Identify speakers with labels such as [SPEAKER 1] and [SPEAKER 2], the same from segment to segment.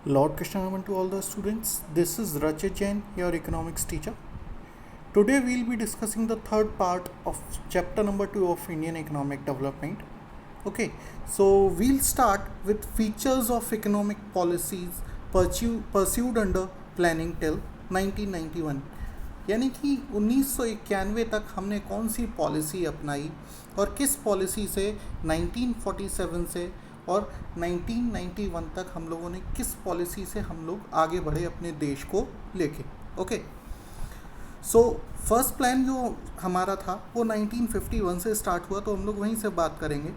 [SPEAKER 1] Lord Krishna to all the students. This is Rachit Jain, your economics teacher. Today we will be discussing the third part of chapter number 2 of Indian economic development. Okay, so we'll start with features of economic policies pursued under planning till 1991. यानी कि 1991 तक हमने कौन सी policy अपनाई और किस policy से 1947 से और 1991 तक हम लोगों ने किस पॉलिसी से हम लोग आगे बढ़े अपने देश को लेके. ओके, सो फर्स्ट प्लान जो हमारा था वो 1951 से स्टार्ट हुआ, तो हम लोग वहीं से बात करेंगे.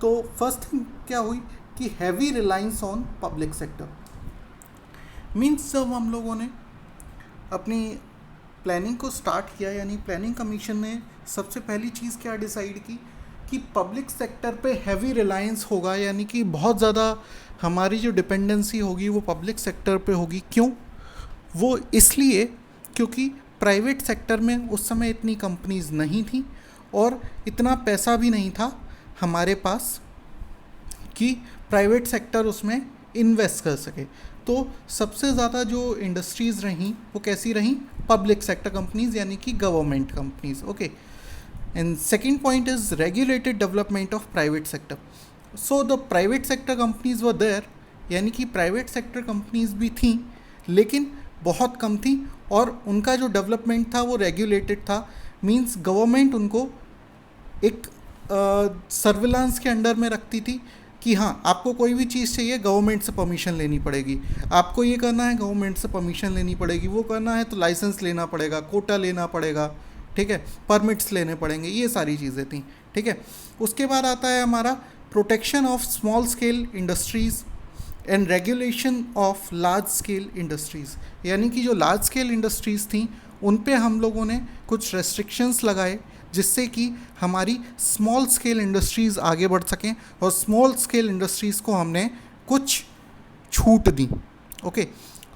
[SPEAKER 1] तो फर्स्ट थिंग क्या हुई कि heavy reliance on public sector. Means जब हम लोगों ने अपनी प्लानिंग को स्टार्ट किया, यानी प्लानिंग कमीशन ने सबसे पहली चीज़ क्या डिसाइड की कि पब्लिक सेक्टर पे हैवी रिलायंस होगा, यानी कि बहुत ज़्यादा हमारी जो डिपेंडेंसी होगी वो पब्लिक सेक्टर पे होगी. क्यों? वो इसलिए क्योंकि प्राइवेट सेक्टर में उस समय इतनी कंपनीज नहीं थी और इतना पैसा भी नहीं था हमारे पास कि प्राइवेट सेक्टर उसमें इन्वेस्ट कर सके. तो सबसे ज़्यादा जो इंडस्ट्रीज़ रहीं वो कैसी रहीं? पब्लिक सेक्टर कंपनीज, यानी कि government companies. Okay, and second point is regulated development of private sector. So the private sector companies were there, यानी कि प्राइवेट सेक्टर कंपनीज भी थी लेकिन बहुत कम थी और उनका जो डेवलपमेंट था वो रेगुलेटेड था. मींस गवर्नमेंट उनको एक सर्विलांस के अंडर में रखती थी कि हाँ, आपको कोई भी चीज़ चाहिए गवर्नमेंट से परमिशन लेनी पड़ेगी, आपको ये करना है गवर्नमेंट से परमिशन लेनी पड़ेगी, वो करना है तो लाइसेंस लेना पड़ेगा, कोटा लेना पड़ेगा, ठीक है, परमिट्स लेने पड़ेंगे, ये सारी चीज़ें थी. ठीक है, उसके बाद आता है हमारा protection of small scale industries and regulation of large scale industries. यानी कि जो लार्ज स्केल इंडस्ट्रीज़ थी उन पे हम लोगों ने कुछ रेस्ट्रिक्शंस लगाए जिससे कि हमारी स्मॉल स्केल इंडस्ट्रीज़ आगे बढ़ सकें और स्मॉल स्केल इंडस्ट्रीज़ को हमने कुछ छूट दी. ओके,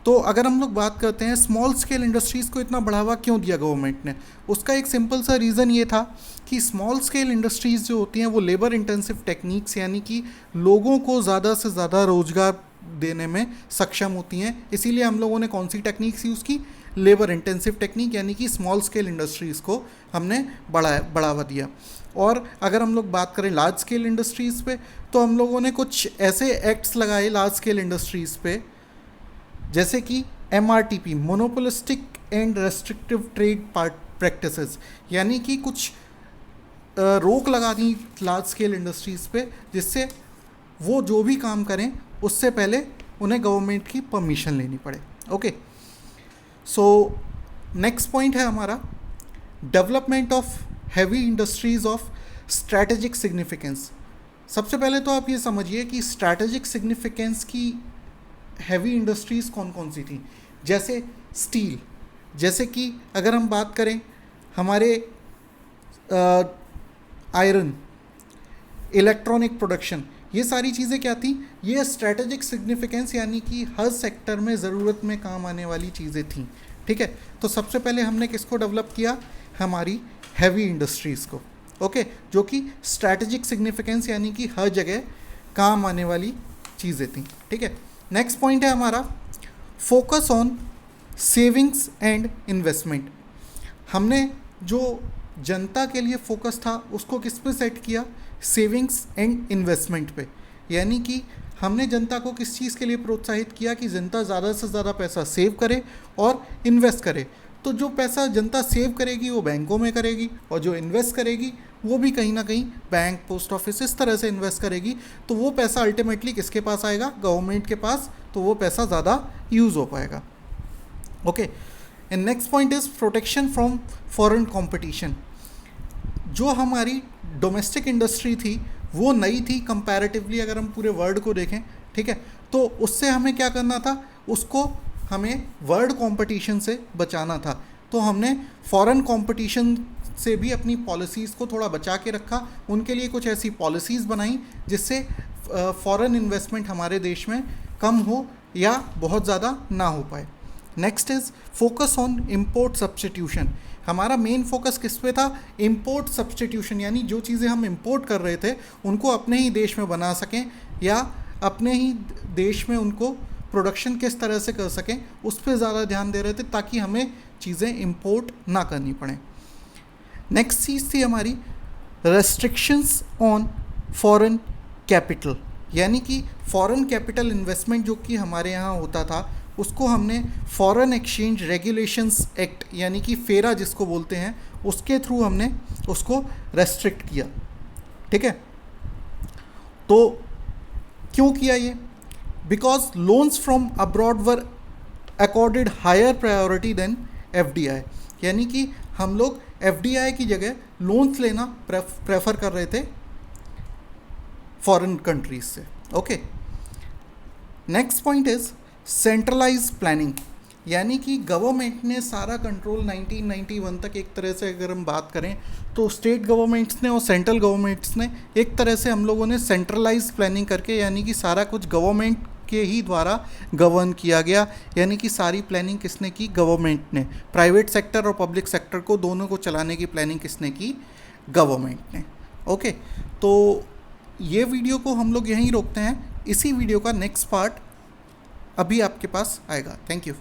[SPEAKER 1] तो अगर हम लोग बात करते हैं स्मॉल स्केल इंडस्ट्रीज़ को इतना बढ़ावा क्यों दिया गवर्नमेंट ने, उसका एक सिंपल सा रीज़न ये था कि स्मॉल स्केल इंडस्ट्रीज़ जो होती हैं वो लेबर इंटेंसिव टेक्निक्स, यानी कि लोगों को ज़्यादा से ज़्यादा रोज़गार देने में सक्षम होती हैं. इसीलिए हम लोगों ने कौन सी टेक्निक्स यूज़ की? लेबर इंटेंसिव टेक्निक, यानी कि स्मॉल स्केल इंडस्ट्रीज़ को हमने बढ़ावा दिया. और अगर हम लोग बात करें लार्ज स्केल इंडस्ट्रीज़ पे, तो हम लोगों ने कुछ ऐसे एक्ट्स लगाए लार्ज स्केल इंडस्ट्रीज़ पे जैसे कि MRTP, monopolistic and restrictive trade practices, यानी कि कुछ रोक लगा दी लार्ज स्केल इंडस्ट्रीज़ पे जिससे वो जो भी काम करें उससे पहले उन्हें गवर्नमेंट की परमिशन लेनी पड़े. ओके, सो नेक्स्ट पॉइंट है हमारा development of heavy industries of strategic significance. सबसे पहले तो आप ये समझिए कि स्ट्रैटेजिक सिग्निफिकेंस की हैवी इंडस्ट्रीज़ कौन कौन सी थी. जैसे स्टील, जैसे कि अगर हम बात करें हमारे आयरन, इलेक्ट्रॉनिक प्रोडक्शन, ये सारी चीज़ें क्या थी? ये स्ट्रैटेजिक सिग्निफिकेंस, यानी कि हर सेक्टर में ज़रूरत में काम आने वाली चीज़ें थी. ठीक है, तो सबसे पहले हमने किसको डेवलप किया? हमारी हैवी इंडस्ट्रीज़ को. ओके, जो कि स्ट्रैटेजिक सिग्निफिकेंस यानी कि हर जगह काम आने वाली चीज़ें थी. ठीक है, नेक्स्ट पॉइंट है हमारा focus on savings and investment. हमने जो जनता के लिए फोकस था उसको किस पे सेट किया? सेविंग्स एंड इन्वेस्टमेंट पे. यानी कि हमने जनता को किस चीज़ के लिए प्रोत्साहित किया कि जनता ज़्यादा से ज़्यादा पैसा सेव करे और इन्वेस्ट करे. तो जो पैसा जनता सेव करेगी वो बैंकों में करेगी और जो इन्वेस्ट करेगी वो भी कहीं ना कहीं बैंक, पोस्ट ऑफिस, इस तरह से इन्वेस्ट करेगी. तो वो पैसा अल्टीमेटली किसके पास आएगा? गवर्नमेंट के पास. तो वो पैसा ज़्यादा यूज़ हो पाएगा. Okay, and next point is protection from foreign competition. जो हमारी डोमेस्टिक इंडस्ट्री थी वो नई थी कंपैरेटिवली, अगर हम पूरे वर्ल्ड को देखें. ठीक है, तो उससे हमें क्या करना था? उसको हमें वर्ल्ड कंपटीशन से बचाना था. तो हमने फॉरेन कंपटीशन से भी अपनी पॉलिसीज़ को थोड़ा बचा के रखा. उनके लिए कुछ ऐसी पॉलिसीज़ बनाई जिससे फॉरेन इन्वेस्टमेंट हमारे देश में कम हो या बहुत ज़्यादा ना हो पाए. Next is focus on import substitution. हमारा मेन फोकस किस पे था? इम्पोर्ट सब्स्टिट्यूशन, यानी जो चीज़ें हम इम्पोर्ट कर रहे थे उनको अपने ही देश में बना सकें या अपने ही देश में उनको प्रोडक्शन किस तरह से कर सकें उस पर ज़्यादा ध्यान दे रहे थे, ताकि हमें चीज़ें इंपोर्ट ना करनी पड़े। नेक्स्ट चीज़ थी हमारी रेस्ट्रिक्शंस ऑन फॉरेन कैपिटल, यानी कि फॉरेन कैपिटल इन्वेस्टमेंट जो कि हमारे यहाँ होता था उसको हमने फॉरेन एक्सचेंज रेगुलेशंस एक्ट यानी कि फेरा जिसको बोलते हैं उसके थ्रू हमने उसको रेस्ट्रिक्ट किया। ठीक है, तो क्यों किया ये? Because loans from abroad were accorded higher priority than FDI, यानी कि हम लोग एफडीआई की जगह लोन्स लेना प्रेफर कर रहे थे फॉरेन कंट्रीज से। Okay, next point is centralise planning, यानी कि गवर्नमेंट ने सारा कंट्रोल 1991 तक, एक तरह से अगर हम बात करें तो स्टेट गवर्नमेंट्स ने और सेंट्रल गवर्नमेंट्स ने एक तरह से हम लोगों ने सेंट्रलाइज प्लानिंग करके, यानी कि सारा कुछ गवर्नमेंट के ही द्वारा गवर्न किया गया, यानी कि सारी प्लानिंग किसने की? गवर्नमेंट ने। प्राइवेट सेक्टर और पब्लिक सेक्टर को दोनों को चलाने की प्लानिंग किसने की? गवर्नमेंट ने। ओके, तो ये वीडियो को हम लोग यहीं रोकते हैं। इसी वीडियो का नेक्स्ट पार्ट अभी आपके पास आएगा। Thank you.